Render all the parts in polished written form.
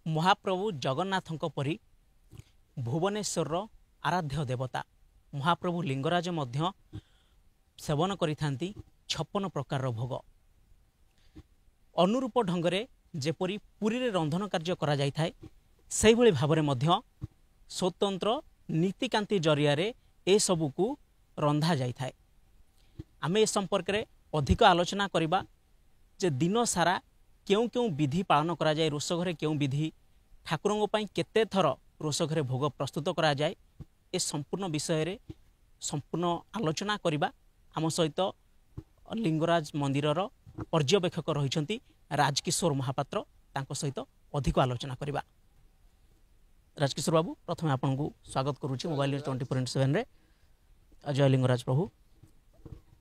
महाप्रभु जगन्नाथ परी भुवनेश्वर आराध्य देवता महाप्रभु लिंगराज मध्य सेवन करिथांती 56 प्रकार भोग अनुरूप ढंगरे जेपरी पुरी रे रंधन कार्य करा जाय थाए सेहि भली भाबरे मध्य स्वतंत्र नीतिकांति जरिया रे ए सबु को रंधा जाय थाए। आमे ए संपर्क रे अधिक आलोचना करिबा जे दिन सारा केउ केउ विधि पालन करा जाय रोष घरे केउ विधि ठाकुरंग पई केते थर रोष घरे भोग प्रस्तुत करा जाय ए संपूर्ण विषय रे संपूर्ण आलोचना करिबा आम सहित लिंगराज मंदिरर पर्यवेक्षक रहिछंती राजकिशोर महापात्र तांको सहित अधिक आलोचना करिबा। राजकिशोर बाबू प्रथम आपन को स्वागत करूची मोबाइल 24/7 रे। जय लिंगराज प्रभु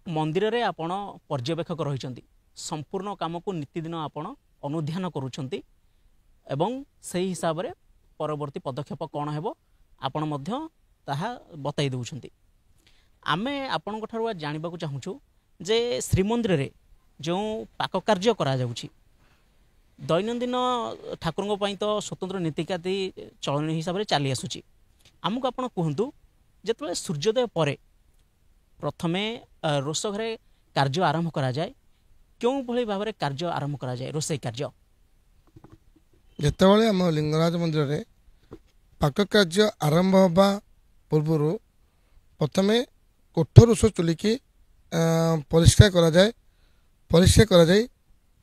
मंदिर रे आपण पर्यवेक्षक रहिछंती संपूर्ण काम को नीतिदिन आपण अनुध्यान करूछंती एवं सही हिसाब रे परवर्ती पदक्षेप कोन हेबो आपण मध्य ताहा बताई दउछंती। आमे आपण ठारु जानिबा को चाहूछु जे श्रीमंदिर रे जो पाक कार्य करा जाउछि दैनंदिन ठाकुरंग पई तो स्वतंत्र नीतिकाति चलन हिसाब रे चली आसुछि आमको आपण कहंतु जेतबे सूर्योदय परे प्रथमे रोष घरे कार्य आरंभ करा जाय क्यों भली भाव रे कार्य आरंभ करा जाय रोषई कार्य जेतेबेले हम लिंगराज मंदिर रे पाक कार्य आरंभ होबा पूर्व प्रथमे कोठ रोष चुली की परिष्कार करा जाए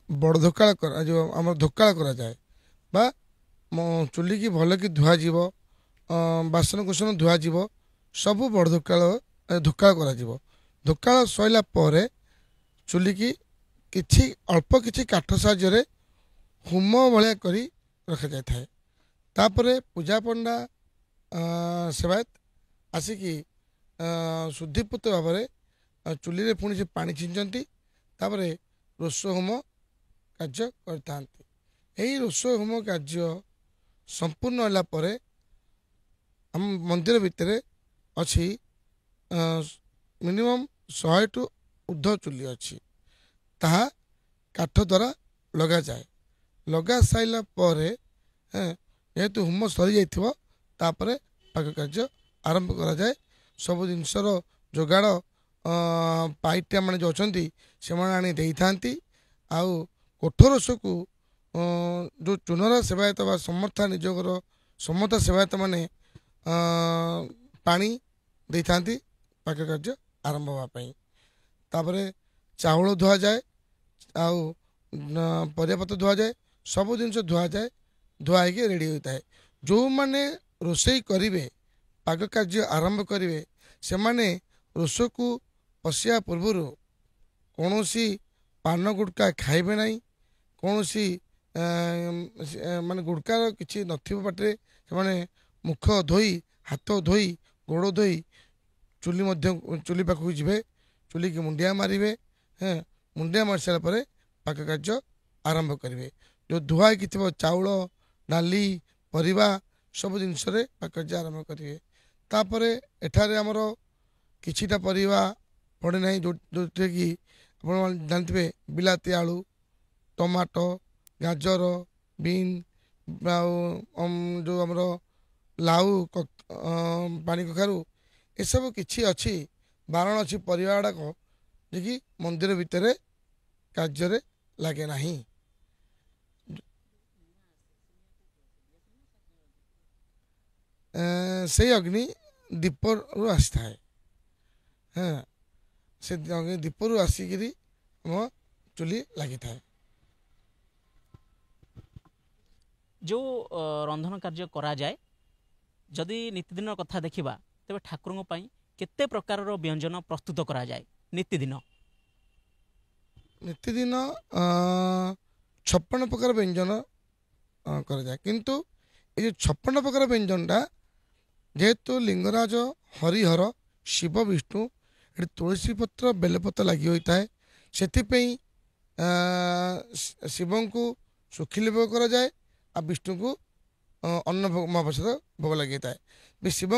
बड़ धोकाल करा जो आम धोकाल करा जाए बा चुली की भल की धुआ जीव बासन कुसन धुआ जीव सबू बड़ धोकाल करा जीव धोकाल सैला परे चुली की किछि अल्प किछि काठ साहाय्य होम भाया करी रखा जाए थाए तापरे पूजा पंडा सेवायत आसिकी शुद्धिपूत भाव में चुली रे पुणी से पानी छिंचती तापरे रोष होम कार्य करता रोष होम कार्य संपूर्ण होला परे हम मंदिर भितर अच्छी मिनिमम 100 टू ऊर्ध्व चुली अच्छी ताहा काठ द्वारा लगा जाए लगा साइला परे जेहेतु होम सरी जाइथिबो तापरे पाक कार्य आरंभ करा जाए सब जिनसर जोगाड़ पाइटिया माने जो अछंती से माने आनी देई थांती आउ कोठरोष को जो चुनरा सेवायत बा समर्था निजगर समता सेवायत माने पानी देई थांती पाक कार्य आरंभ होवा पई तापरे चावल धुआ जाए आउ परियापत्र धुआ जाए सब जिनस धुआ जाए धुआ के रेडी होता है जो माने रोषई करिवे पाक कार्य आरंभ करिवे से माने रोष को पशिया पूर्व कौन सी पान गुड़का खाइबे नहीं कौन सी माने गुड़कार किसी नथिबो बाटे से माने मुख धोई हाथ धोई गोड़ धोई चुली मध्य चुली पाखु जिवे चुली की मुंडिया मारिवे मुंडिया मार सारा परे पाक कार्य आरंभ करिवे जो धुआ कि थी चाउल डाली परिवा सब जिनस पाक कार्य आरंभ करिवे तापरे एठारे हमर किछिटा परिवा पड़े ना जो कि आप जानते बिलाती आलू टमाटो गाजर बीन जो आमर लाउ पानी कखारू ये सब किछि अच्छी बारण अच्छी परिवा गुड़ाक जी मंदिर भितर कार्य लगे ना से अग्नि दीप रु आसी थाए हाँ से दीपरू आसिक चुली लगी था जो रंधन कार्य करा जाए जदि नीतिदिन कथा देखिबा तेबे ठाकुरंग पई केते प्रकार रो व्यंजन प्रस्तुत करा जाए नीतिदिन 56 प्रकार व्यंजन करा जाए किंतु ये 56 प्रकार व्यंजनटा जेहेतु लिंगराज हरिहर शिव विष्णु ये तुलसी पत्र बेलपत्र लगी होता है से शिव को सुखिली भोग करा जाए आ विष्णु को अन्न महाप्रसाद भोग लगी है शिव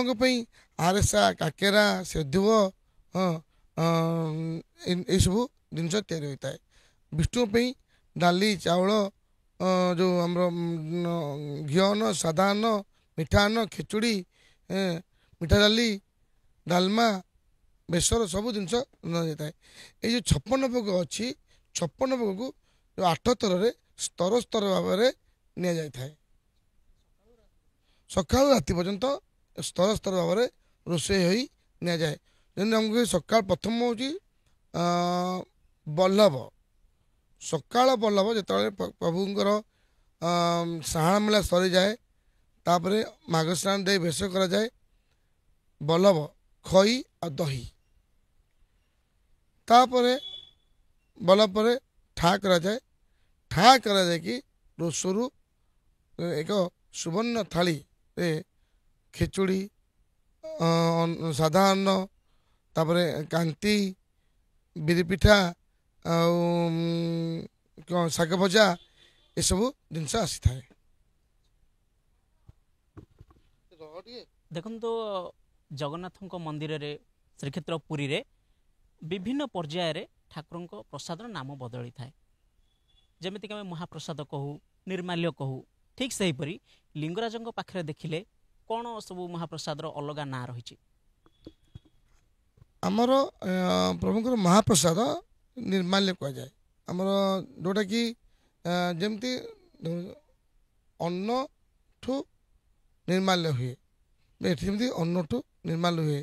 आरसा काकेरा सेधुव ये सब जिनस तैयारी होता है विष्णु डाली चाउल ଯେଉଁ ଆମର ଘିଅ ଅନ୍ନ, ସାଧା ଅନ୍ନ, ମିଠା ଅନ୍ନ, ଖେଚୁଡ଼ି, ମିଠା ଡାଲି, ଡାଲମା, ବେସର ସବୁ ଜିନିଷ ରନ୍ଧା ଯାଇଥାଏ। ଏଇ ଯେଉଁ 56 ଭୋଗ ଅଛି, 56 ଭୋଗକୁ 8 ଥରରେ ସ୍ତର ସ୍ତର ଭାବରେ ନିଆଯାଇଥାଏ। ସକାଳୁ ରାତି ପର୍ଯ୍ୟନ୍ତ ସ୍ତର ସ୍ତର ଭାବରେ ରୋଷେଇ ହୋଇ ନିଆଯାଏ। ଯେମିତି ଆମକୁ ସକାଳ ପ୍ରଥମ ହେଉଛି ବଲ୍ଲଭ। ସକାଳ ବଲ୍ଲଭ ଯେତେବେଳେ ପ୍ରଭୁଙ୍କର ସାହାଣ ମେଳା ସରିଯାଏ, ତାପରେ ମାଘସ୍ନାନ ଦେଇ ବେଶ କରାଯାଏ। ବଲ୍ଲଭ ଖଇ ଆଉ ଦହି, ତାପରେ ବଲ୍ଲଭ ପରେ ଠା କରାଯାଏ। ଠା କରାଯାଇକି ରୋଷରୁ ଏକ ସୁବର୍ଣ୍ଣ ଥାଳିରେ ଖେଚୁଡ଼ି, ସାଧା ଅନ୍ନ, ତାପରେ କାନ୍ତି, ବିରି ପିଠା ଆଉ ଶାଗ ଭଜା ଏସବୁ ଜିନିଷ ଆସିଥାଏ। ଦେଖନ୍ତୁ, ଜଗନ୍ନାଥଙ୍କ ମନ୍ଦିରରେ, ଶ୍ରୀକ୍ଷେତ୍ର ପୁରୀରେ ବିଭିନ୍ନ ପର୍ଯ୍ୟାୟରେ ଠାକୁରଙ୍କ ପ୍ରସାଦର ନାମ ବଦଳିଥାଏ। ଯେମିତିକି ଆମେ ମହାପ୍ରସାଦ କହୁ, ନିର୍ମାଲ୍ୟ କହୁ, ଠିକ୍ ସେହିପରି ଲିଙ୍ଗରାଜଙ୍କ ପାଖରେ ଦେଖିଲେ କ'ଣ ସବୁ ମହାପ୍ରସାଦର ଅଲଗା ନାଁ ରହିଛି? ଆମର ପ୍ରଭୁଙ୍କର ମହାପ୍ରସାଦ ନିର୍ମାଲ୍ୟ କୁହାଯାଏ। ଆମର ଯେଉଁଟାକି ଯେମିତି ଅନ୍ନଠୁ ନିର୍ମାଲ୍ୟ ହୁଏ, ଏଠି ଯେମିତି ଅନ୍ନଠୁ ନିର୍ମାଲ୍ୟ ହୁଏ।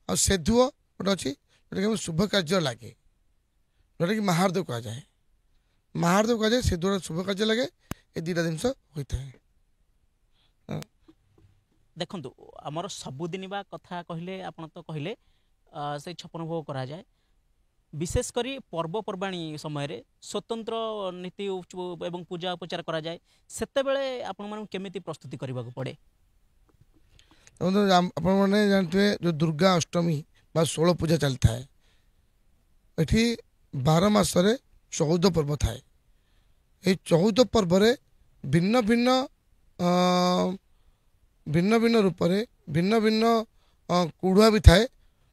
ଆଉ ସେଧୁଅ ଗୋଟେ ଅଛି, ଯେଉଁଟାକି ଆମ ଶୁଭ କାର୍ଯ୍ୟ ଲାଗେ, ଯେଉଁଟାକି ମାହାର୍ଦ କୁହାଯାଏ। ମାହାର୍ଦ କୁହାଯାଏ, ସେଧୁଅ ଶୁଭ କାର୍ଯ୍ୟ ଲାଗେ। ଏ ଦୁଇଟା ଜିନିଷ ହୋଇଥାଏ। ଦେଖନ୍ତୁ, ଆମର ସବୁଦିନିବା କଥା କହିଲେ, ଆପଣ ତ କହିଲେ ସେଇ 56 ଭୋଗ କରାଯାଏ। ବିଶେଷ କରି ପର୍ବପର୍ବାଣୀ ସମୟରେ ସ୍ୱତନ୍ତ୍ର ନୀତି ଏବଂ ପୂଜା ଉପଚାର କରାଯାଏ। ସେତେବେଳେ ଆପଣମାନଙ୍କୁ କେମିତି ପ୍ରସ୍ତୁତି କରିବାକୁ ପଡ଼େ? ଆପଣମାନେ ଜାଣିଥିବେ ଯେଉଁ ଦୁର୍ଗା ଅଷ୍ଟମୀ ବା 16 ପୂଜା ଚାଲିଥାଏ। ଏଠି 12 ମାସରେ 14 ପର୍ବ ଥାଏ। এই 14 ପର୍ବରେ ଭିନ୍ନ ଭିନ୍ନ ରୂପରେ ଭିନ୍ନ ଭିନ୍ନ କୁଢ଼ୁଆ ବି ଥାଏ।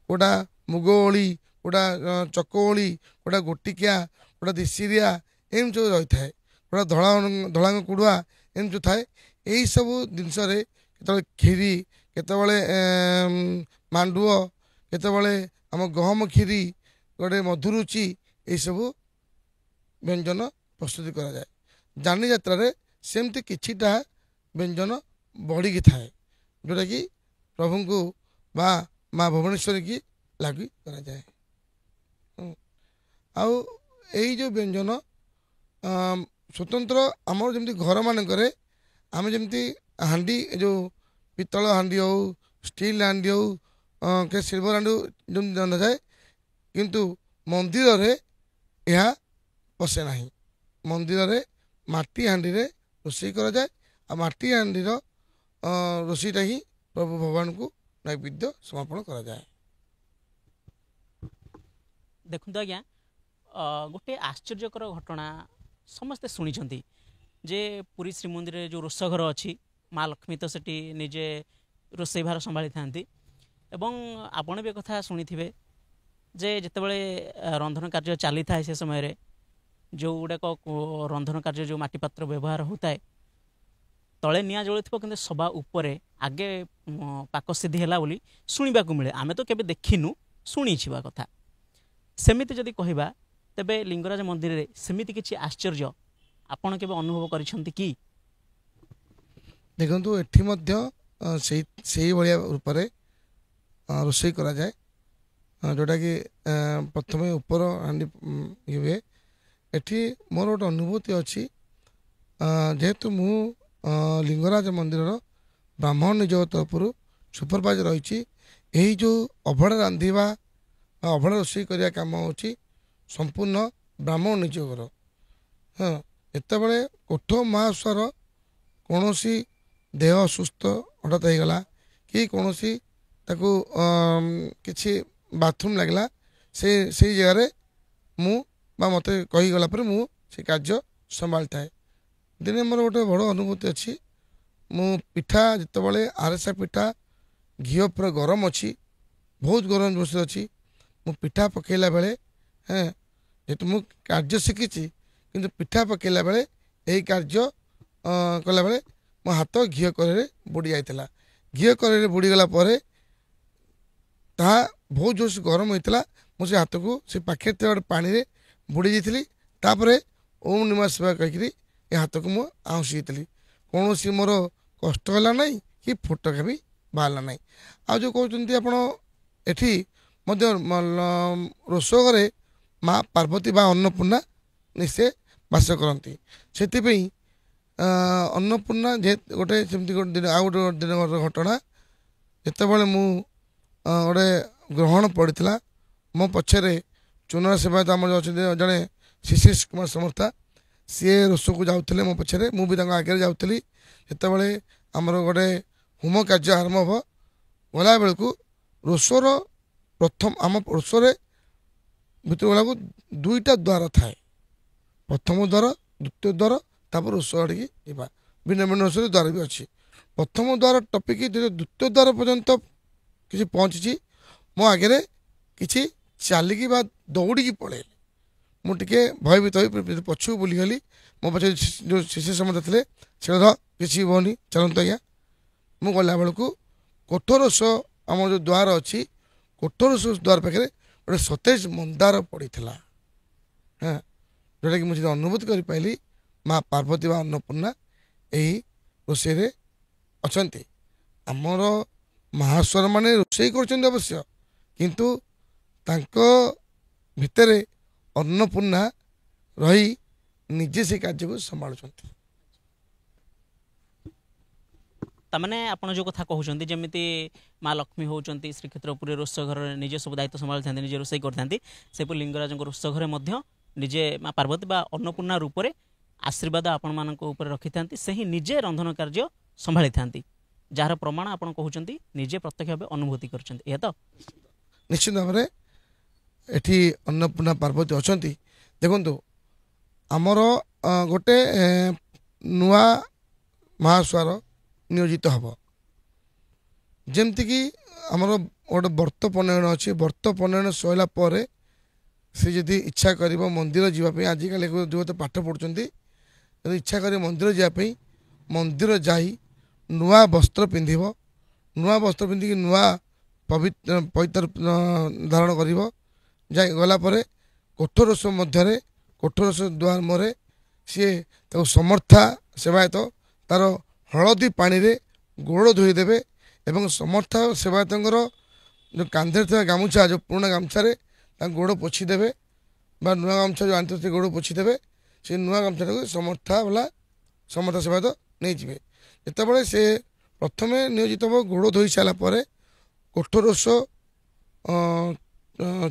କେଉଁଟା ମୁଗ ଓଳି, କେଉଁଟା ଚକ ଓଳି, କେଉଁଟା ଗୋଟିକିଆ, କେଉଁଟା ଦିଶିରିଆ, ଏମିତି ସବୁ ରହିଥାଏ। କେଉଁଟା ଧଳାଙ୍ଗ କୁଢ଼ୁଆ, ଏମିତି ସବୁ ଥାଏ। ଏହିସବୁ ଜିନିଷରେ କେତେବେଳେ କ୍ଷୀରି, କେତେବେଳେ ମାଣ୍ଡୁଅ, କେତେବେଳେ ଆମ ଗହମ କ୍ଷୀରି, ଗୋଟେ ମଧୁରୁଚି, ଏଇସବୁ ବ୍ୟଞ୍ଜନ ପ୍ରସ୍ତୁତି କରାଯାଏ। ଯାନିଯାତ୍ରାରେ ସେମିତି କିଛିଟା ବ୍ୟଞ୍ଜନ ବଢ଼ିକି ଥାଏ, ଯେଉଁଟାକି ପ୍ରଭୁଙ୍କୁ ବା ମା ଭୁବନେଶ୍ୱରୀ କି ଲାଗି କରାଯାଏ। ଆଉ ଏଇ ଯେଉଁ ବ୍ୟଞ୍ଜନ ସ୍ୱତନ୍ତ୍ର ଆମର ଯେମିତି ଘରମାନଙ୍କରେ ଆମେ ଯେମିତି ହାଣ୍ଡି, ଯେଉଁ ପିତ୍ତଳ ହାଣ୍ଡି ହଉ, ଷ୍ଟିଲ୍ ହାଣ୍ଡି ହଉ, ସିଲଭର ହାଣ୍ଡି ହଉ, ଯେମିତି ରନ୍ଧାଯାଏ, କିନ୍ତୁ ମନ୍ଦିରରେ ଏହା ପଶେ ନାହିଁ। ମନ୍ଦିରରେ ମାଟି ହାଣ୍ଡିରେ ରୋଷେଇ କରାଯାଏ। ଆଉ ମାଟି ହାଣ୍ଡିର ରୋଷେଇଟା ହିଁ ପ୍ରଭୁ ଭଗବାନଙ୍କୁ ନୈବେଦ୍ୟ ସମର୍ପଣ କରାଯାଏ। ଦେଖନ୍ତୁ ଆଜ୍ଞା, ଗୋଟେ ଆଶ୍ଚର୍ଯ୍ୟକର ଘଟଣା ସମସ୍ତେ ଶୁଣିଛନ୍ତି ଯେ ପୁରୀ ଶ୍ରୀମନ୍ଦିରରେ ଯେଉଁ ରୋଷଘର ଅଛି, ମା ଲକ୍ଷ୍ମୀ ତ ସେଠି ନିଜେ ରୋଷେଇ ଭାର ସମ୍ଭାଳିଥାନ୍ତି। ଏବଂ ଆପଣ ବି କଥା ଶୁଣିଥିବେ ଯେ ଯେତେବେଳେ ରନ୍ଧନ କାର୍ଯ୍ୟ ଚାଲିଥାଏ, ସେ ସମୟରେ ଯେଉଁ ଗୁଡ଼ାକ ରନ୍ଧନ କାର୍ଯ୍ୟ ଯେଉଁ ମାଟି ପାତ୍ର ବ୍ୟବହାର ହେଉଥାଏ, ତଳେ ନିଆଁ ଜଳୁଥିବ, କିନ୍ତୁ ସବା ଉପରେ ଆଗେ ପାକ ସିଦ୍ଧି ହେଲା ବୋଲି ଶୁଣିବାକୁ ମିଳେ। ଆମେ ତ କେବେ ଦେଖିନୁ, ଶୁଣିଥିବା କଥା। ସେମିତି ଯଦି କହିବା, ତେବେ ଲିଙ୍ଗରାଜ ମନ୍ଦିରରେ ସେମିତି କିଛି ଆଶ୍ଚର୍ଯ୍ୟ ଆପଣ କେବେ ଅନୁଭବ କରିଛନ୍ତି କି? ଦେଖନ୍ତୁ, ଏଠି ମଧ୍ୟ ସେଇଭଳିଆ ରୂପରେ ରୋଷେଇ କରାଯାଏ। ଯେଉଁଟାକି ପ୍ରଥମେ ଉପର ହାଣ୍ଡି ହୁଏ। ଏଠି ମୋର ଗୋଟେ ଅନୁଭୂତି ଅଛି। ଯେହେତୁ ମୁଁ ଲିଙ୍ଗରାଜ ମନ୍ଦିରର ବ୍ରାହ୍ମଣ ନିଯୋଗ ତରଫରୁ ସୁପରଭାଇଜର ରହିଛି, ଏହି ଯେଉଁ ଅଭଡ଼ା ରାନ୍ଧିବା, ଅଭଡ଼ା ରୋଷେଇ କରିବା କାମ ହେଉଛି ସମ୍ପୂର୍ଣ୍ଣ ବ୍ରାହ୍ମଣ ନିଯୋଗର। ହଁ, ଯେତେବେଳେ କୋଠ ମହାଶ୍ୱର କୌଣସି ଦେହ ଅସୁସ୍ଥ ହଠାତ୍ ହେଇଗଲା, କି କୌଣସି ତାକୁ କିଛି ବାଥରୁମ୍ ଲାଗିଲା, ସେଇ ଜାଗାରେ ମୁଁ ବା ମୋତେ କହିଗଲା ପରେ ମୁଁ ସେ କାର୍ଯ୍ୟ ସମ୍ଭାଳିଥାଏ। ଦିନେ ମୋର ଗୋଟେ ବଡ଼ ଅନୁଭୂତି ଅଛି। ମୁଁ ପିଠା ଯେତେବେଳେ ଆରିସା ପିଠା, ଘିଅ ପୁରା ଗରମ ଅଛି, ବହୁତ ଗରମ ବସି ଅଛି, ମୁଁ ପିଠା ପକାଇଲା ବେଳେ, ଯେହେତୁ ମୁଁ କାର୍ଯ୍ୟ ଶିଖିଛି, କିନ୍ତୁ ପିଠା ପକାଇଲା ବେଳେ ଏହି କାର୍ଯ୍ୟ କଲାବେଳେ ମୋ ହାତ ଘିଅ କରେଇରେ ବୁଡ଼ି ଯାଇଥିଲା। ଘିଅ କରେଇରେ ବୁଡ଼ିଗଲା ପରେ ତାହା ବହୁତ ଜୋରସେ ଗରମ ହୋଇଥିଲା। ମୁଁ ସେ ହାତକୁ ସେ ପାଖରେ ଥିବା ଗୋଟେ ପାଣିରେ ବୁଡ଼ି ଯାଇଥିଲି। ତାପରେ ଓମ୍ ନମଃ ଶିବାୟ କହିକିରି ଏ ହାତକୁ ମୁଁ ଆଉଁସି ଦେଇଥିଲି। କୌଣସି ମୋର କଷ୍ଟ ହେଲା ନାହିଁ କି ଫୋଟକା ବି ବାହାରିଲା ନାହିଁ। ଆଉ ଯେଉଁ କହୁଛନ୍ତି ଆପଣ ଏଠି ମଧ୍ୟ ରୋଷେଇ ଘରେ ମା ପାର୍ବତୀ ବା ଅନ୍ନପୂର୍ଣ୍ଣା ନିଶ୍ଚୟ ବାସ କରନ୍ତି। ସେଥିପାଇଁ ଅନ୍ନପୂର୍ଣ୍ଣା ଗୋଟେ ସେମିତି ଗୋଟେ ଦିନ ଆଉ ଗୋଟେ ଦିନ ଘଟଣା, ଯେତେବେଳେ ମୁଁ ଗୋଟେ ଗ୍ରହଣ ପଡ଼ିଥିଲା, ମୋ ପଛରେ ଚୁନର ସେବାୟତ ଆମର ଅଛନ୍ତି ଜଣେ ଶିଶିର କୁମାର ସମର୍ଥା, ସିଏ ରୋଷକୁ ଯାଉଥିଲେ ମୋ ପଛରେ, ମୁଁ ବି ତାଙ୍କ ଆଗରେ ଯାଉଥିଲି। ଯେତେବେଳେ ଆମର ଗୋଟେ ହୋମ କାର୍ଯ୍ୟ ଆରମ୍ଭ ହେବ, ଗଲାବେଳକୁ ରୋଷର ପ୍ରଥମ ଆମ ରୋଷରେ ଭିତରୁ ଗଲାକୁ ଦୁଇଟା ଦ୍ୱାର ଥାଏ। ପ୍ରଥମ ଦ୍ୱାର, ଦ୍ୱିତୀୟ ଦ୍ୱାର, ତାପରେ ରୋଷ ଆଡ଼ିକି ଯିବା। ଭିନ୍ନ ଭିନ୍ନ ରୋଷରେ ଦ୍ୱାର ବି ଅଛି। ପ୍ରଥମ ଦ୍ୱାର ଟପିକି ଦ୍ୱିତୀୟ ଦ୍ୱାର ପର୍ଯ୍ୟନ୍ତ କିଛି ପହଞ୍ଚିଛି, ମୋ ଆଗରେ କିଛି ଚାଲିକି ବା ଦୌଡ଼ିକି ପଳେଇଲେ। ମୁଁ ଟିକେ ଭୟଭୀତ ହୋଇ ପଛକୁ ବୁଲିଗଲି। ମୋ ପଛରେ ଯେଉଁ ଶିଶୁ ସମସ୍ତେ ଥିଲେ, ସେ କିଛି ହେବନି, ଚାଲନ୍ତୁ ଆଜ୍ଞା। ମୁଁ ଗଲାବେଳକୁ କୋଠରୋଷ ଆମର ଯେଉଁ ଦ୍ୱାର ଅଛି, କୋଠରୋଷ ଦ୍ୱାର ପାଖରେ ଗୋଟେ ସତେଜ ମନ୍ଦାର ପଡ଼ିଥିଲା। ହଁ, ଯେଉଁଟାକି ମୁଁ ଯଦି ଅନୁଭୂତି କରିପାରିଲି ମା ପାର୍ବତୀ ବା ଅନ୍ନପୂର୍ଣ୍ଣା ଏହି ରୋଷେଇରେ ଅଛନ୍ତି। ଆମର ମହାସ୍ୱର ମାନେ ରୋଷେଇ କରୁଛନ୍ତି ଅବଶ୍ୟ, କିନ୍ତୁ ତାଙ୍କ ଭିତରେ ଅନ୍ନପୂର୍ଣ୍ଣା ରହି ନିଜେ ସେ କାର୍ଯ୍ୟକୁ ସମ୍ଭାଳୁଛନ୍ତି। ତାମାନେ ଆପଣ ଯେଉଁ କଥା କହୁଛନ୍ତି, ଯେମିତି ମା ଲକ୍ଷ୍ମୀ ହେଉଛନ୍ତି ଶ୍ରୀକ୍ଷେତ୍ରପୁରୀ ରୋଷ ଘରରେ ନିଜେ ସବୁ ଦାୟିତ୍ୱ ସମ୍ଭାଳିଥାନ୍ତି, ନିଜେ ରୋଷେଇ କରିଥାନ୍ତି, ସେପରି ଲିଙ୍ଗରାଜଙ୍କ ରୋଷ ଘରେ ମଧ୍ୟ ନିଜେ ମା ପାର୍ବତୀ ବା ଅନ୍ନପୂର୍ଣ୍ଣା ରୂପରେ ଆଶୀର୍ବାଦ ଆପଣମାନଙ୍କ ଉପରେ ରଖିଥାନ୍ତି। ସେହି ନିଜେ ରନ୍ଧନ କାର୍ଯ୍ୟ ସମ୍ଭାଳିଥାନ୍ତି, ଯାହାର ପ୍ରମାଣ ଆପଣ କହୁଛନ୍ତି ନିଜେ ପ୍ରତ୍ୟକ୍ଷ ଭାବେ ଅନୁଭୂତି କରିଛନ୍ତି। ଏହା ତ ନିଶ୍ଚିତ ଭାବରେ ଏଠି ଅନ୍ନପୂର୍ଣ୍ଣା ପାର୍ବତୀ ଅଛନ୍ତି। ଦେଖନ୍ତୁ, ଆମର ଗୋଟେ ନୂଆ ମହାସ୍ୱାର ନିୟୋଜିତ ହେବ। ଯେମିତିକି ଆମର ଗୋଟେ ବ୍ରତ ପନୟନ ଅଛି। ବ୍ରତ ପନୟନ ସରିଲା ପରେ ସେ ଯଦି ଇଚ୍ଛା କରିବ ମନ୍ଦିର ଯିବା ପାଇଁ, ଆଜିକାଲି ଯୁବତ ପାଠ ପଢ଼ୁଛନ୍ତି, ଯଦି ଇଚ୍ଛା କରିବ ମନ୍ଦିର ଯିବା ପାଇଁ, ମନ୍ଦିର ଯାଇ ନୂଆ ବସ୍ତ୍ର ପିନ୍ଧିବ। ନୂଆ ବସ୍ତ୍ର ପିନ୍ଧିକି ନୂଆ ପଇତାର ଧାରଣ କରିବ। ଯାଇ ଗଲା ପରେ କୋଠରୋଷ ମଧ୍ୟରେ, କୋଠରୋଷ ଦ୍ୱାର ମୁହଁରେ ସିଏ ତାକୁ ସମର୍ଥା ସେବାୟତ ତାର ହଳଦୀ ପାଣିରେ ଗୋଡ଼ ଧୋଇଦେବେ ଏବଂ ସମର୍ଥା ସେବାୟତଙ୍କର ଯେଉଁ କାନ୍ଧରେ ଥିବା ଗାମୁଛା, ଯେଉଁ ପୁରୁଣା ଗାମୁଛାରେ ତାଙ୍କ ଗୋଡ଼ ପୋଛିଦେବେ, ବା ନୂଆ ଗାମୁଛା ଯେଉଁ ଆଣିଥିବେ ସେ ଗୋଡ଼ ପୋଛିଦେବେ। ସେ ନୂଆ ଗାମୁଛାଟାକୁ ସମର୍ଥା ସେବାୟତ ନେଇଯିବେ। ଯେତେବେଳେ ସେ ପ୍ରଥମେ ନିୟୋଜିତ ହେବ, ଗୋଡ଼ ଧୋଇ ସାରିଲା ପରେ କୋଠରୋଷ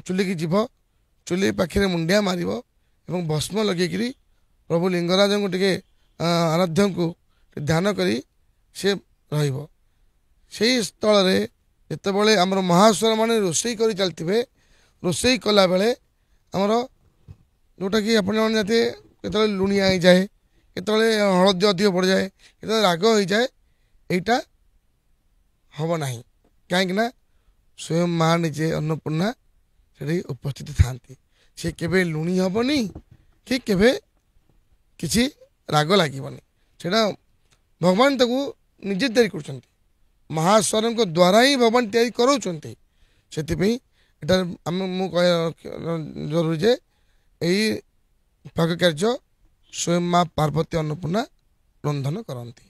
ଚୁଲିକି ଯିବ, ଚୁଲି ପାଖରେ ମୁଣ୍ଡିଆ ମାରିବ ଏବଂ ଭସ୍ମ ଲଗେଇକିରି ପ୍ରଭୁ ଲିଙ୍ଗରାଜଙ୍କୁ ଟିକେ ଆରାଧ୍ୟଙ୍କୁ ଧ୍ୟାନ କରି ସେ ରହିବ। ସେଇ ସ୍ଥଳରେ ଯେତେବେଳେ ଆମର ମହାସ୍ୱର ମାନେ ରୋଷେଇ କରି ଚାଲିଥିବେ, ରୋଷେଇ କଲାବେଳେ ଆମର ଯେଉଁଟାକି ଆପଣ ଜାଣିଥିବେ, କେତେବେଳେ ଲୁଣିଆ ହେଇଯାଏ, କେତେବେଳେ ହଳଦୀ ଅଧିକ ପଡ଼ିଯାଏ, କେତେବେଳେ ରାଗ ହେଇଯାଏ, ଏଇଟା ହେବ ନାହିଁ। କାହିଁକିନା ସ୍ୱୟଂ ମା ନିଜେ ଅନ୍ନପୂର୍ଣ୍ଣା ସେଠି ଉପସ୍ଥିତ ଥାଆନ୍ତି। ସେ କେବେ ଲୁଣି ହେବନି କି କେବେ କିଛି ରାଗ ଲାଗିବନି। ସେଇଟା ଭଗବାନ ତାକୁ ନିଜେ ତିଆରି କରୁଛନ୍ତି, ମହାସ୍ୱରଙ୍କ ଦ୍ୱାରା ହିଁ ଭଗବାନ ତିଆରି କରାଉଛନ୍ତି। ସେଥିପାଇଁ ଏଠାରେ ମୁଁ କହିବା ଜରୁରୀ ଯେ ଏହି ପାକ କାର୍ଯ୍ୟ ସ୍ୱୟଂ ମା ପାର୍ବତୀ ଅନ୍ନପୂର୍ଣ୍ଣା ରନ୍ଧନ କରନ୍ତି।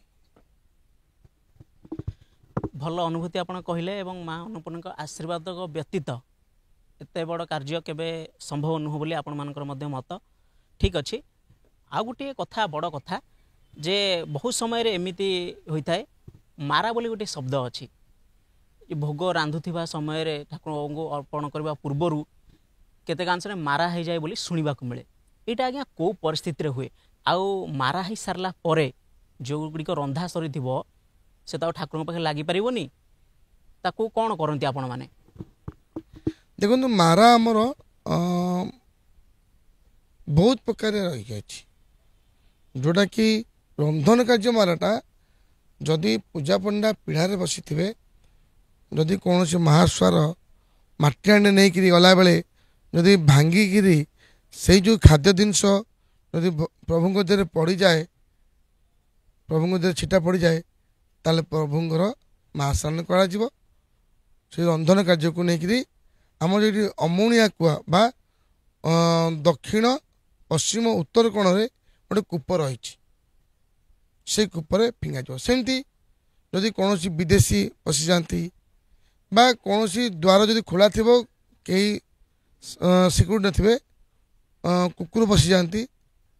ଭଲ ଅନୁଭୂତି ଆପଣ କହିଲେ, ଏବଂ ମା ଅନ୍ନପୂର୍ଣ୍ଣାଙ୍କ ଆଶୀର୍ବାଦ ବ୍ୟତୀତ ଏତେ ବଡ଼ କାର୍ଯ୍ୟ କେବେ ସମ୍ଭବ ନୁହଁ ବୋଲି ଆପଣମାନଙ୍କର ମଧ୍ୟ ମତ। ଠିକ୍ ଅଛି। ଆଉ ଗୋଟିଏ କଥା, ବଡ଼ କଥା, ଯେ ବହୁ ସମୟରେ ଏମିତି ହୋଇଥାଏ, ମାରା ବୋଲି ଗୋଟିଏ ଶବ୍ଦ ଅଛି। ଭୋଗ ରାନ୍ଧୁଥିବା ସମୟରେ ଠାକୁରଙ୍କୁ ଅର୍ପଣ କରିବା ପୂର୍ବରୁ କେତେକାଂଶରେ ମାରା ହେଇଯାଏ ବୋଲି ଶୁଣିବାକୁ ମିଳେ। ଏଇଟା ଆଜ୍ଞା କେଉଁ ପରିସ୍ଥିତିରେ ହୁଏ? ଆଉ ମାରା ହେଇସାରିଲା ପରେ ଯେଉଁଗୁଡ଼ିକ ରନ୍ଧା ସରିଥିବ ସେ ତ ଆଉ ଠାକୁରଙ୍କ ପାଖରେ ଲାଗିପାରିବନି, ତାକୁ କ'ଣ କରନ୍ତି ଆପଣମାନେ? ଦେଖନ୍ତୁ, ମାରା ଆମର ବହୁତ ପ୍ରକାର ରହିଯାଇଛି। ଯେଉଁଟାକି ରନ୍ଧନ କାର୍ଯ୍ୟ ମାରାଟା, ଯଦି ପୂଜା ପଣ୍ଡା ପିଢ଼ାରେ ବସିଥିବେ, ଯଦି କୌଣସି ମହାସ୍ୱାର ମାଟି ହାଣ୍ଡି ନେଇକିରି ଗଲାବେଳେ ଯଦି ଭାଙ୍ଗିକିରି ସେଇ ଯେଉଁ ଖାଦ୍ୟ ଜିନିଷ ଯଦି ପ୍ରଭୁଙ୍କ ଦେହରେ ପଡ଼ିଯାଏ, ପ୍ରଭୁଙ୍କ ଦେହରେ ଛିଟା ପଡ଼ିଯାଏ ତାହେଲେ ପ୍ରଭୁଙ୍କର ମହାସ୍ନାନ କରାଯିବ। ସେ ରନ୍ଧନ କାର୍ଯ୍ୟକୁ ନେଇକରି ଆମର ଯେଉଁଠି ଅମୁଣିଆ କୁଆ ବା ଦକ୍ଷିଣ ପଶ୍ଚିମ ଉତ୍ତର କୋଣରେ ଗୋଟେ କୂପ ରହିଛି, ସେଇ କୂପରେ ଫିଙ୍ଗାଯିବ। ସେମିତି ଯଦି କୌଣସି ବିଦେଶୀ ପଶିଯାଆନ୍ତି ବା କୌଣସି ଦ୍ୱାର ଯଦି ଖୋଲା ଥିବ କେହି ସିକ୍ୟୁରିଟି ନଥିବେ, କୁକୁର ପଶିଯାଆନ୍ତି,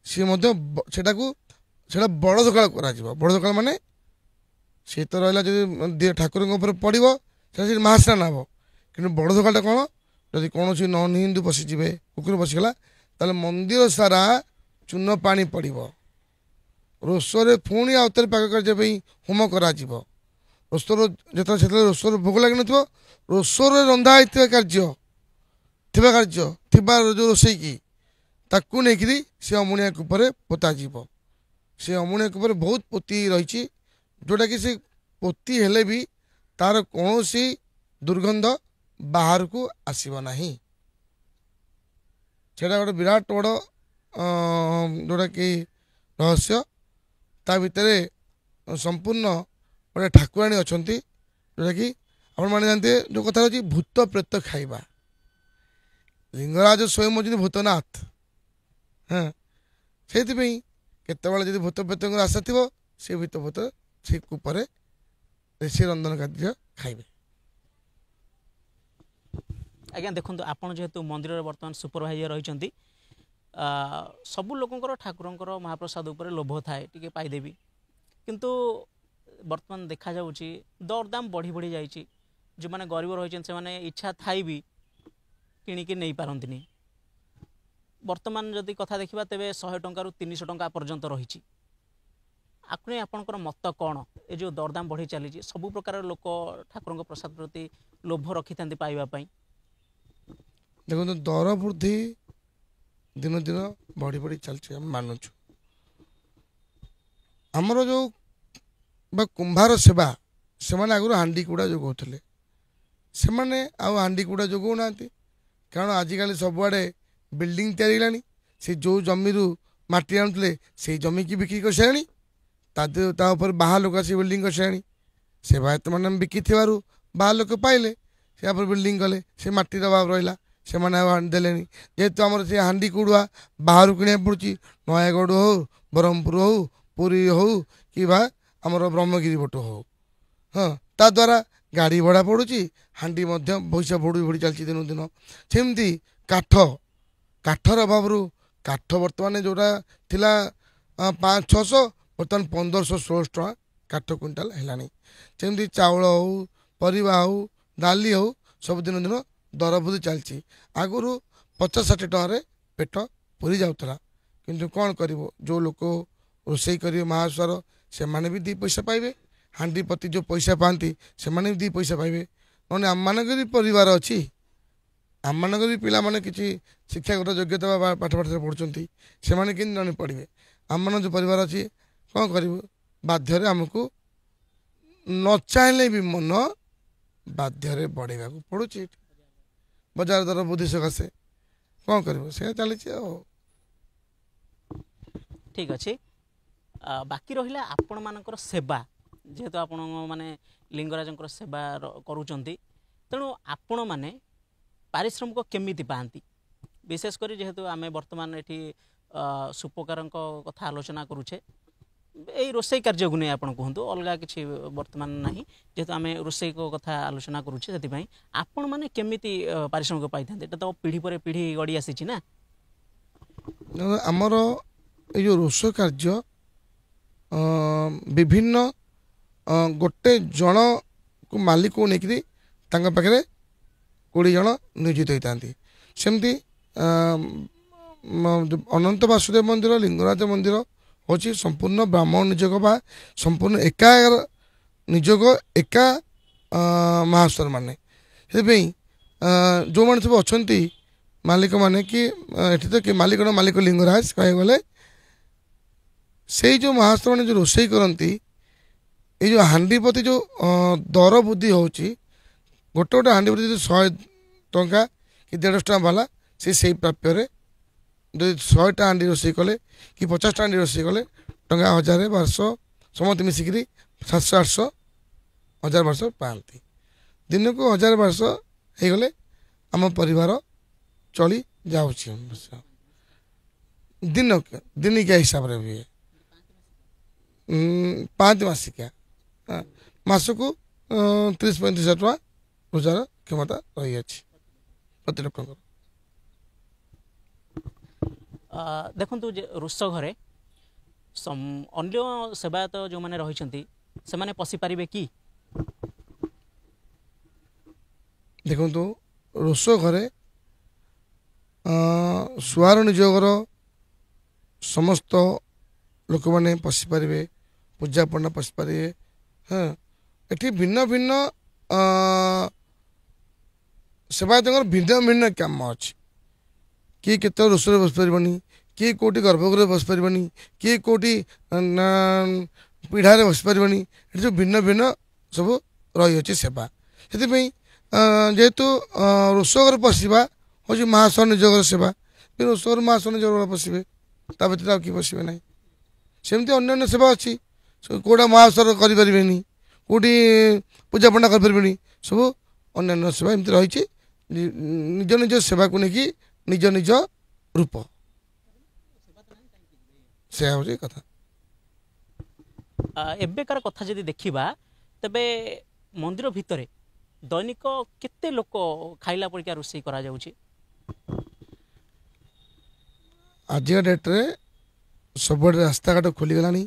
ସିଏ ମଧ୍ୟ ସେଇଟା ବଡ଼ ଦୋକାଳ କରାଯିବ। ବଡ଼ ଦୋକାଳ ମାନେ ସିଏ ତ ରହିଲା ଯଦି ଠାକୁରଙ୍କ ଉପରେ ପଡ଼ିବ ସେଟା ସେଠି ମହାସ୍ନାନ ହେବ। କିନ୍ତୁ ବଡ଼ ଦୋକାଳଟା କ'ଣ, ଯଦି କୌଣସି ନନ୍ ହିନ୍ଦୁ ପଶିଯିବେ, କୁକୁର ପଶିଗଲା, ତାହେଲେ ମନ୍ଦିର ସାରା ଚୂନ ପାଣି ପଡ଼ିବ। ରୋଷରେ ପୁଣି ଆଉଥରେ ପାକ କାର୍ଯ୍ୟ ପାଇଁ ହୋମ କରାଯିବ। ରୋଷର ସେତେବେଳେ ରୋଷର ଭୋଗ ଲାଗିନଥିବ, ରୋଷରେ ରନ୍ଧା ହେଇଥିବା ଥିବା ଯେଉଁ ରୋଷେଇକି ତାକୁ ନେଇକିରି ସେ ଅମୁଣିଆ କୂପରେ ପୋତାଯିବ। ସେ ଅମୁଣିଆ କୂପରେ ବହୁତ ପୋତି ରହିଛି, ଯେଉଁଟାକି ସେ ପୋତି ହେଲେ ବି ତାର କୌଣସି ଦୁର୍ଗନ୍ଧ ବାହାରକୁ ଆସିବ ନାହିଁ। ସେଇଟା ଗୋଟେ ବିରାଟ ବଡ଼ ଯେଉଁଟାକି ରହସ୍ୟ। ତା ଭିତରେ ସମ୍ପୂର୍ଣ୍ଣ ଗୋଟେ ଠାକୁରାଣୀ ଅଛନ୍ତି, ଯେଉଁଟାକି ଆପଣମାନେ ଜାଣିଥିବେ ଯେଉଁ କଥା ହେଉଛି ଭୂତ ପ୍ରେତ ଖାଇବା। ଲିଙ୍ଗରାଜ ସ୍ୱୟଂ ହେଉଛନ୍ତି ଭୂତନାଥ। ସେଇଥିପାଇଁ କେତେବେଳେ ଯଦି ଭୂତ ପ୍ରେତଙ୍କର ଆଶା ଥିବ, ସେ ଭୂତ ସେ କୂପରେ ସେ ରନ୍ଧନ କାର୍ଯ୍ୟ ଖାଇବେ। ଆଜ୍ଞା ଦେଖନ୍ତୁ, ଆପଣ ଯେହେତୁ ମନ୍ଦିରରେ ବର୍ତ୍ତମାନ ସୁପରଭାଇଜର ରହିଛନ୍ତି, ସବୁ ଲୋକଙ୍କର ଠାକୁରଙ୍କର ମହାପ୍ରସାଦ ଉପରେ ଲୋଭ ଥାଏ ଟିକେ ପାଇଦେବି, କିନ୍ତୁ ବର୍ତ୍ତମାନ ଦେଖାଯାଉଛି ଦରଦାମ ବଢ଼ି ବଢ଼ି ଯାଇଛି। ଯେଉଁମାନେ ଗରିବ ରହିଛନ୍ତି ସେମାନେ ଇଚ୍ଛା ଥାଇ ବି କିଣିକି ନେଇପାରନ୍ତିନି। ବର୍ତ୍ତମାନ ଯଦି କଥା ଦେଖିବା ତେବେ 100 ଟଙ୍କାରୁ 300 ଟଙ୍କା ପର୍ଯ୍ୟନ୍ତ ରହିଛି। ଆକୁ ନେଇ ଆପଣଙ୍କର ମତ କ'ଣ? ଏ ଯେଉଁ ଦରଦାମ ବଢ଼ି ଚାଲିଛି, ସବୁ ପ୍ରକାର ଲୋକ ଠାକୁରଙ୍କ ପ୍ରସାଦ ପ୍ରତି ଲୋଭ ରଖିଥାନ୍ତି ପାଇବା ପାଇଁ। ଦେଖନ୍ତୁ, ଦର ବୃଦ୍ଧି ଦିନ ଦିନ ବଢ଼ି ବଢ଼ି ଚାଲିଛି, ଆମେ ମାନୁଛୁ। ଆମର ଯେଉଁ ବା କୁମ୍ଭାର ସେବା, ସେମାନେ ଆଗରୁ ହାଣ୍ଡି କୁଡ଼ା ଯୋଗାଉଥିଲେ, ସେମାନେ ଆଉ ହାଣ୍ଡି କୁଡ଼ା ଯୋଗାଉନାହାନ୍ତି। କାରଣ ଆଜିକାଲି ସବୁଆଡ଼େ ବିଲ୍ଡିଂ ତିଆରି ହେଲାଣି। ସେ ଯେଉଁ ଜମିରୁ ମାଟି ଆଣୁଥିଲେ ସେଇ ଜମିକି ବିକ୍ରି କରିସାରିଲାଣି, ତା ଉପରେ ବାହାର ଲୋକ ଆସି ବିଲ୍ଡିଂ କରିସାରିଲାଣି। ସେବାୟତମାନେ ବିକିଥିବାରୁ ବାହାର ଲୋକ ପାଇଲେ, ସେପରେ ବିଲ୍ଡିଂ କଲେ, ସେ ମାଟିର ଅଭାବ ରହିଲା, ସେମାନେ ଆଉ ଦେଲେନି। ଯେହେତୁ ଆମର ସେ ହାଣ୍ଡି କୁଡ଼ୁଆ ବାହାରୁ କିଣିବାକୁ ପଡ଼ୁଛି, ନୟାଗଡ଼ ହଉ, ବ୍ରହ୍ମପୁର ହଉ, ପୁରୀ ହଉ, କି ବା ଆମର ବ୍ରହ୍ମଗିରି ପଟୁ ହଉ, ତା ଦ୍ୱାରା ଗାଡ଼ି ଭଡ଼ା ପଡ଼ୁଛି, ହାଣ୍ଡି ମଧ୍ୟ ପଇସା ବଢ଼ି ଚାଲିଛି ଦିନକୁ ଦିନ। ସେମିତି କାଠର ଅଭାବରୁ କାଠ ବର୍ତ୍ତମାନ ଯେଉଁଟା ଥିଲା 500-600, ବର୍ତ୍ତମାନ 1500-1600 ଟଙ୍କା କାଠ କୁଇଣ୍ଟାଲ ହେଲାଣି। ସେମିତି ଚାଉଳ ହଉ, ପରିବା ହଉ, ଡାଲି ହଉ, ସବୁ ଦିନ ଦିନ ଦର ବୃଦ୍ଧି ଚାଲିଛି। ଆଗରୁ 50-60 ଟଙ୍କାରେ ପେଟ ପୁରି ଯାଉଥିଲା, କିନ୍ତୁ କ'ଣ କରିବ, ଯେଉଁ ଲୋକ ରୋଷେଇ କରିବେ ମହାସ୍ୱାର, ସେମାନେ ବି 2 ପଇସା ପାଇବେ। ହାଣ୍ଡି ପ୍ରତି ଯେଉଁ ପଇସା ପାଆନ୍ତି ସେମାନେ ବି 2 ପଇସା ପାଇବେ। ନହେଲେ ଆମମାନଙ୍କର ବି ପରିବାର ଅଛି, ଆମମାନଙ୍କର ବି ପିଲାମାନେ କିଛି ଶିକ୍ଷାଗତ ଯୋଗ୍ୟତା ବା ପାଠରେ ପଢ଼ୁଛନ୍ତି, ସେମାନେ କେମିତି ଜଣେ ପଢ଼ିବେ? ଆମମାନଙ୍କ ଯେଉଁ ପରିବାର ଅଛି, କ'ଣ କରିବୁ? ବାଧ୍ୟରେ ଆମକୁ ନ ଚାହିଁଲେ ବି ମନ ବାଧ୍ୟରେ ବଢ଼େଇବାକୁ ପଡ଼ୁଛି। ବଜାର ଦର ବୃଦ୍ଧି ସକାଶେ କ'ଣ କରିବୁ, ସେ ଚାଲିଛି ଆଉ। ଠିକ୍ ଅଛି। ବାକି ରହିଲା ଆପଣମାନଙ୍କର ସେବା, ଯେହେତୁ ଆପଣ ମାନେ ଲିଙ୍ଗରାଜଙ୍କର ସେବା କରୁଛନ୍ତି, ତେଣୁ ଆପଣମାନେ ପାରିଶ୍ରମିକ କେମିତି ପାଆନ୍ତି? ବିଶେଷ କରି ଯେହେତୁ ଆମେ ବର୍ତ୍ତମାନ ଏଠି ସୁପକାରଙ୍କ କଥା ଆଲୋଚନା କରୁଛେ, ଏଇ ରୋଷେଇ କାର୍ଯ୍ୟକୁ ନେଇ ଆପଣ କୁହନ୍ତୁ, ଅଲଗା କିଛି ବର୍ତ୍ତମାନ ନାହିଁ, ଯେହେତୁ ଆମେ ରୋଷେଇ କଥା ଆଲୋଚନା କରୁଛେ, ସେଥିପାଇଁ ଆପଣମାନେ କେମିତି ପାରିଶ୍ରମିକ ପାଇଥାନ୍ତି? ଏଇଟା ତ ପିଢ଼ି ପରେ ପିଢ଼ି ଗଡ଼ି ଆସିଛି ନା। ଆମର ଏଇ ଯେଉଁ ରୋଷେଇ କାର୍ଯ୍ୟ ବିଭିନ୍ନ ଗୋଟେ ଜଣକୁ ମାଲିକକୁ ନେଇକରି ତାଙ୍କ ପାଖରେ 20 ଜଣ ନିୟୋଜିତ ହୋଇଥାନ୍ତି। ସେମିତି ଅନନ୍ତ ବାସୁଦେବ ମନ୍ଦିର, ଲିଙ୍ଗରାଜ ମନ୍ଦିର ହେଉଛି ସମ୍ପୂର୍ଣ୍ଣ ବ୍ରାହ୍ମଣ ନିଯୋଗ ବା ସମ୍ପୂର୍ଣ୍ଣ ଏକା ନିଯୋଗ, ଏକା ମହାସ୍ୱାର ମାନେ। ସେଥିପାଇଁ ଯେଉଁମାନେ ସବୁ ଅଛନ୍ତି ମାଲିକମାନେ, କି ଏଠି ତ କି ମାଲିକ ଲିଙ୍ଗରାଜ କହିବାକୁ ଗଲେ, ସେଇ ଯେଉଁ ମହାସ୍ୱାର ମାନେ ଯେଉଁ ରୋଷେଇ କରନ୍ତି, ଏଇ ଯେଉଁ ହାଣ୍ଡି ପ୍ରତି ଯେଉଁ ଦର ବୃଦ୍ଧି ହେଉଛି, ଗୋଟେ ହାଣ୍ଡି ପ୍ରତି ଯଦି 100 ଟଙ୍କା କି 150 ଟଙ୍କା ବାଲା, ସେଇ ପ୍ରାପ୍ୟରେ ଯଦି 100ଟା ହାଣ୍ଡି ରୋଷେଇ କଲେ କି 50ଟା ହାଣ୍ଡି ରୋଷେଇ କଲେ, ଟଙ୍କା 1000, 1200, ସମସ୍ତେ ମିଶିକିରି 700 800 1000 1200 ପାଆନ୍ତି। ଦିନକୁ 1000 1200 ହେଇଗଲେ ଆମ ପରିବାର ଚଳି ଯାଉଛି। ଦିନିକିଆ ହିସାବରେ ହୁଏ 5 ମାସିକିଆ ମାସକୁ 30-35 ଟଙ୍କା ରୋଜଗାର କ୍ଷମତା ରହିଅଛି ପ୍ରତି ଲୋକଙ୍କର। ଦେଖନ୍ତୁ ଯେ ରୋଷ ଘରେ ଅନ୍ୟ ସେବାୟତ ଯେଉଁମାନେ ରହିଛନ୍ତି ସେମାନେ ପଶିପାରିବେ କି? ଦେଖନ୍ତୁ ରୋଷ ଘରେ ସୁଆର ନିଯୋଗର ସମସ୍ତ ଲୋକମାନେ ପଶିପାରିବେ, ପୂଜା ପଣ୍ଡା ପଶିପାରିବେ। ହଁ, ଏଠି ଭିନ୍ନ ଭିନ୍ନ ସେବାୟତଙ୍କର ଭିନ୍ନ ଭିନ୍ନ କାମ ଅଛି। କିଏ କେତେବେଳେ ରୋଷରେ ବସିପାରିବନି, କିଏ କେଉଁଠି ଗର୍ଭଗୃହରେ ବସିପାରିବନି, କିଏ କେଉଁଠି ପିଢ଼ାରେ ବସିପାରିବନି। ଏଠି ସବୁ ଭିନ୍ନ ଭିନ୍ନ ସବୁ ରହିଅଛି ସେବା। ସେଥିପାଇଁ ଯେହେତୁ ରୋଷଘରେ ପଶିବା ହେଉଛି ମହାସନ ନିଯୋଗର ସେବା, ରୋଷଘର ମହାସନ ନିଯୋଗର ପଶିବେ, ତା ଭିତରେ ଆଉ କିଏ ପଶିବେ ନାହିଁ। ସେମିତି ଅନ୍ୟାନ୍ୟ ସେବା ଅଛି, କେଉଁଟା ମହାସର କରିପାରିବେନି, କେଉଁଠି ପୂଜା ପଣ୍ଡା କରିପାରିବେନି, ସବୁ ଅନ୍ୟାନ୍ୟ ସେବା ଏମିତି ରହିଛି। ନିଜ ନିଜ ସେବାକୁ ନେଇକି ନିଜ ନିଜ ରୂପ, ସେୟା ହେଉଛି କଥା। ଏବେକାର କଥା ଯଦି ଦେଖିବା ତେବେ ମନ୍ଦିର ଭିତରେ ଦୈନିକ କେତେ ଲୋକ ଖାଇଲା ପରିକା ରୋଷେଇ କରାଯାଉଛି? ଆଜିକା ଡେଟ୍ରେ ସବୁଆଡ଼େ ରାସ୍ତାଘାଟ ଖୋଲିଗଲାଣି,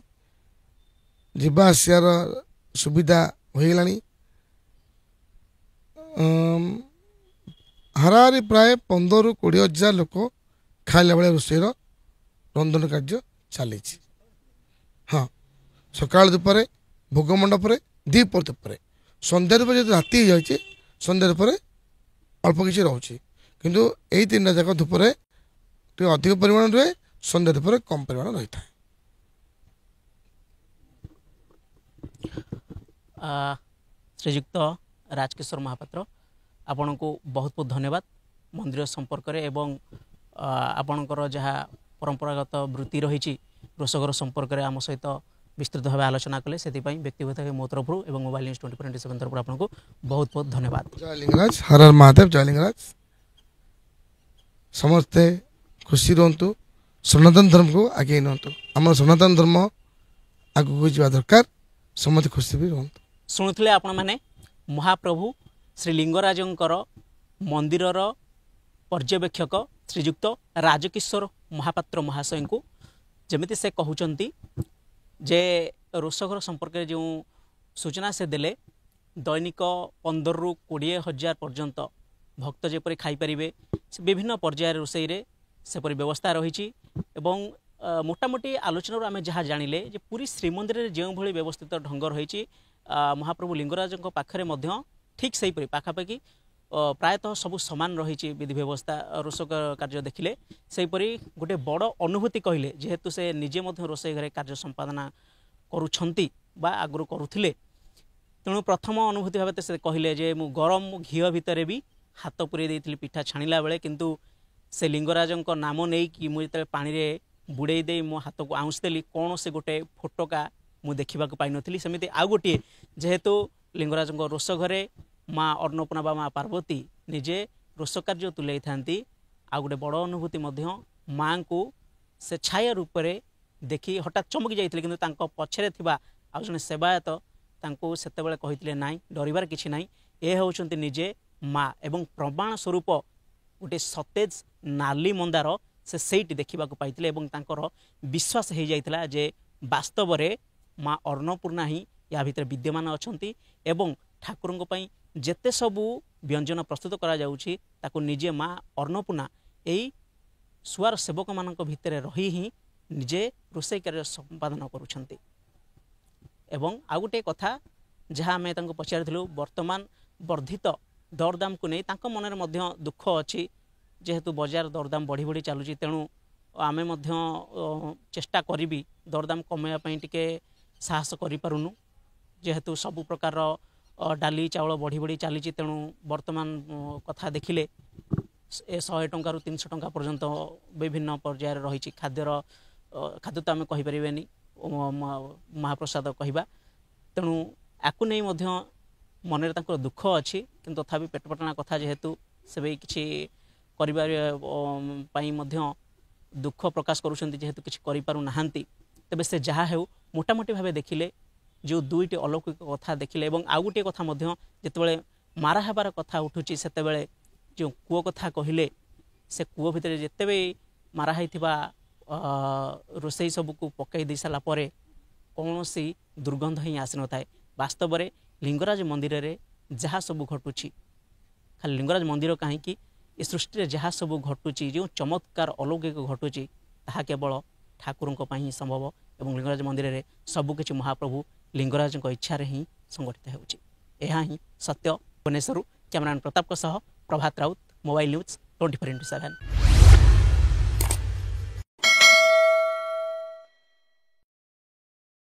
ଯିବା ଆସିବାର ସୁବିଧା ହୋଇଗଲାଣି। ହାରାହାରି ପ୍ରାୟ 15-20 ହଜାର ଲୋକ ଖାଇଲା ବେଳେ ରୋଷେଇର ରନ୍ଧନ କାର୍ଯ୍ୟ ଚାଲିଛି। ହଁ, ସକାଳ ଧୂପରେ, ଭୋଗ ମଣ୍ଡପରେ, ଦ୍ୱିପହର ଧୂପରେ, ସନ୍ଧ୍ୟା ଧୂପ ଯେହେତୁ ରାତି ହେଇଯାଉଛି ସନ୍ଧ୍ୟା ଧୂପରେ ଅଳ୍ପ କିଛି ରହୁଛି, କିନ୍ତୁ ଏଇ 3ଟା ଯାକ ଧୂପରେ ଟିକେ ଅଧିକ ପରିମାଣ ରୁହେ, ସନ୍ଧ୍ୟା ଧୂପରେ କମ୍ ପରିମାଣ ରହିଥାଏ। ଶ୍ରୀଯୁକ୍ତ ରାଜକିଶୋର ମହାପାତ୍ର, ଆପଣଙ୍କୁ ବହୁତ ବହୁତ ଧନ୍ୟବାଦ ମନ୍ଦିର ସମ୍ପର୍କରେ ଏବଂ ଆପଣଙ୍କର ଯାହା ପରମ୍ପରାଗତ ବୃତ୍ତି ରହିଛି ରୋଷଘର ସମ୍ପର୍କରେ ଆମ ସହିତ ବିସ୍ତୃତ ଭାବେ ଆଲୋଚନା କଲେ, ସେଥିପାଇଁ ବ୍ୟକ୍ତିଗତ ଭାବେ ମୋ ତରଫରୁ ଏବଂ ମୋବାଇଲ ନ୍ୟୁଜ୍ 24/7 ତରଫରୁ ଆପଣଙ୍କୁ ବହୁତ ବହୁତ ଧନ୍ୟବାଦ। ଜୟ ଲିଙ୍ଗରାଜ, ହର ହର ମହାଦେବ, ଜୟ ଲିଙ୍ଗରାଜ। ସମସ୍ତେ ଖୁସି ରୁହନ୍ତୁ, ସନାତନ ଧର୍ମକୁ ଆଗେଇ ନିଅନ୍ତୁ। ଆମର ସନାତନ ଧର୍ମ ଆଗକୁ ଯିବା ଦରକାର, ସମସ୍ତେ ଖୁସି ବି ରୁହନ୍ତୁ। ଶୁଣୁଥିଲେ ଆପଣମାନେ ମହାପ୍ରଭୁ ଶ୍ରୀଲିଙ୍ଗରାଜଙ୍କର ମନ୍ଦିରର ପର୍ଯ୍ୟବେକ୍ଷକ ଶ୍ରୀଯୁକ୍ତ ରାଜକିଶୋର ମହାପାତ୍ର ମହାଶୟଙ୍କୁ। ଯେମିତି ସେ କହୁଛନ୍ତି ଯେ ରୋଷଘର ସମ୍ପର୍କରେ ଯେଉଁ ସୂଚନା ସେ ଦେଲେ, ଦୈନିକ 15-20 ହଜାର ପର୍ଯ୍ୟନ୍ତ ଭକ୍ତ ଯେପରି ଖାଇପାରିବେ, ସେ ବିଭିନ୍ନ ପର୍ଯ୍ୟାୟରେ ରୋଷେଇରେ ସେପରି ବ୍ୟବସ୍ଥା ରହିଛି। ଏବଂ ମୋଟାମୋଟି ଆଲୋଚନାରୁ ଆମେ ଯାହା ଜାଣିଲେ ଯେ ପୁରୀ ଶ୍ରୀମନ୍ଦିରରେ ଯେଉଁଭଳି ବ୍ୟବସ୍ଥିତ ଢଙ୍ଗ ରହିଛି, ମହାପ୍ରଭୁ ଲିଙ୍ଗରାଜଙ୍କ ପାଖରେ ମଧ୍ୟ ଠିକ୍ ସେହିପରି ପାଖାପାଖି ପ୍ରାୟତଃ ସବୁ ସମାନ ରହିଛି ବିଧି ବ୍ୟବସ୍ଥା। ରୋଷ କାର୍ଯ୍ୟ ଦେଖିଲେ ସେହିପରି ଗୋଟେ ବଡ଼ ଅନୁଭୂତି କହିଲେ, ଯେହେତୁ ସେ ନିଜେ ମଧ୍ୟ ରୋଷେଇ ଘରେ କାର୍ଯ୍ୟ ସମ୍ପାଦନା କରୁଛନ୍ତି ବା ଆଗରୁ କରୁଥିଲେ, ତେଣୁ ପ୍ରଥମ ଅନୁଭୂତି ଭାବେ ସେ କହିଲେ ଯେ ମୁଁ ଗରମ ଘିଅ ଭିତରେ ବି ହାତ ପୁରେଇ ଦେଇଥିଲି ପିଠା ଛାଣିଲା ବେଳେ, କିନ୍ତୁ ସେ ଲିଙ୍ଗରାଜଙ୍କ ନାମ ନେଇକି ମୁଁ ଯେତେବେଳେ ପାଣିରେ ବୁଡ଼େଇ ଦେଇ ମୋ ହାତକୁ ଆଉଁସି ଦେଲି, କୌଣସି ଗୋଟେ ଫୋଟକା ମୁଁ ଦେଖିବାକୁ ପାଇନଥିଲି। ସେମିତି ଆଉ ଗୋଟିଏ, ଯେହେତୁ ଲିଙ୍ଗରାଜଙ୍କ ରୋଷ ଘରେ ମା ଅନ୍ନପୂର୍ଣ୍ଣା ବା ମା ପାର୍ବତୀ ନିଜେ ରୋଷ କାର୍ଯ୍ୟ ତୁଲେଇଥାନ୍ତି, ଆଉ ଗୋଟେ ବଡ଼ ଅନୁଭୂତି ମଧ୍ୟ ମାଙ୍କୁ ସେ ଛାୟା ରୂପରେ ଦେଖି ହଠାତ୍ ଚମକି ଯାଇଥିଲେ, କିନ୍ତୁ ତାଙ୍କ ପଛରେ ଥିବା ଆଉ ଜଣେ ସେବାୟତ ତାଙ୍କୁ ସେତେବେଳେ କହିଥିଲେ ନାହିଁ, ଡରିବାର କିଛି ନାହିଁ, ଏ ହେଉଛନ୍ତି ନିଜେ ମା। ଏବଂ ପ୍ରମାଣ ସ୍ୱରୂପ ଗୋଟେ ସତେଜ ନାଲି ମନ୍ଦାର ସେ ସେଇଠି ଦେଖିବାକୁ ପାଇଥିଲେ ଏବଂ ତାଙ୍କର ବିଶ୍ୱାସ ହେଇଯାଇଥିଲା ଯେ ବାସ୍ତବରେ ମା ଅନ୍ନପୂର୍ଣ୍ଣା ହିଁ ୟା ଭିତରେ ବିଦ୍ୟମାନ ଅଛନ୍ତି ଏବଂ ଠାକୁରଙ୍କ ପାଇଁ ଯେତେ ସବୁ ବ୍ୟଞ୍ଜନ ପ୍ରସ୍ତୁତ କରାଯାଉଛି ତାକୁ ନିଜେ ମା ଅନ୍ନପୂର୍ଣ୍ଣା ଏଇ ସୁଆର ସେବକମାନଙ୍କ ଭିତରେ ରହି ହିଁ ନିଜେ ରୋଷେଇ କାର୍ଯ୍ୟ ସମ୍ପାଦନ କରୁଛନ୍ତି। ଏବଂ ଆଉ ଗୋଟିଏ କଥା ଯାହା ଆମେ ତାଙ୍କୁ ପଚାରିଥିଲୁ, ବର୍ତ୍ତମାନ ବର୍ଦ୍ଧିତ ଦରଦାମକୁ ନେଇ ତାଙ୍କ ମନରେ ମଧ୍ୟ ଦୁଃଖ ଅଛି, ଯେହେତୁ ବଜାର ଦରଦାମ ବଢ଼ି ବଢ଼ି ଚାଲୁଛି, ତେଣୁ ଆମେ ମଧ୍ୟ ଚେଷ୍ଟା କରିବି ଦରଦାମ କମାଇବା ପାଇଁ ଟିକେ ସାହସ କରିପାରୁନୁ, ଯେହେତୁ ସବୁ ପ୍ରକାର ଡାଲି ଚାଉଳ ବଢ଼ି ବଢ଼ି ଚାଲିଛି, ତେଣୁ ବର୍ତ୍ତମାନ କଥା ଦେଖିଲେ 100 ଟଙ୍କାରୁ 300 ଟଙ୍କା ପର୍ଯ୍ୟନ୍ତ ବିଭିନ୍ନ ପର୍ଯ୍ୟାୟରେ ରହିଛି। ଖାଦ୍ୟ ତ ଆମେ କହିପାରିବେନି, महाप्रसाद कहवा तेणु आकु नहीं मन दुख अच्छी किंतु तथापि पेटपटना कथा जेहेतु से किसी कर दुख प्रकाश करुँच जेहेतु किसी करूना तेबे से जहाँ हो मोटामोटी भाव देखिले जो दुईटी अलौकिक कथा देखिले आउ गोटे कथा जितेबाला मारा हबार कथा उठुची से जो कूओ कथा कहले से कूओ भितर जिते भी मारा होइथिबा रोसई सबको पकई दे सारा कौन सी दुर्गंध ही आसी न थाए वास्तव में लिंगराज मंदिर रे जहाँ सब घटुची खाली लिंगराज मंदिर कहीं सृष्टि जहाँ सब घटुची जो चमत्कार अलौकिक घटुची ताहा केवल ठाकुर ही संभव और लिंगराज मंदिर रे सबकिछि महाप्रभु लिंगराज इच्छा ही संगठित होउची। यह ही सत्य। भुवनेश्वर कैमरामैन प्रताप सह प्रभात राउत, मोबाइल न्यूज 24x7।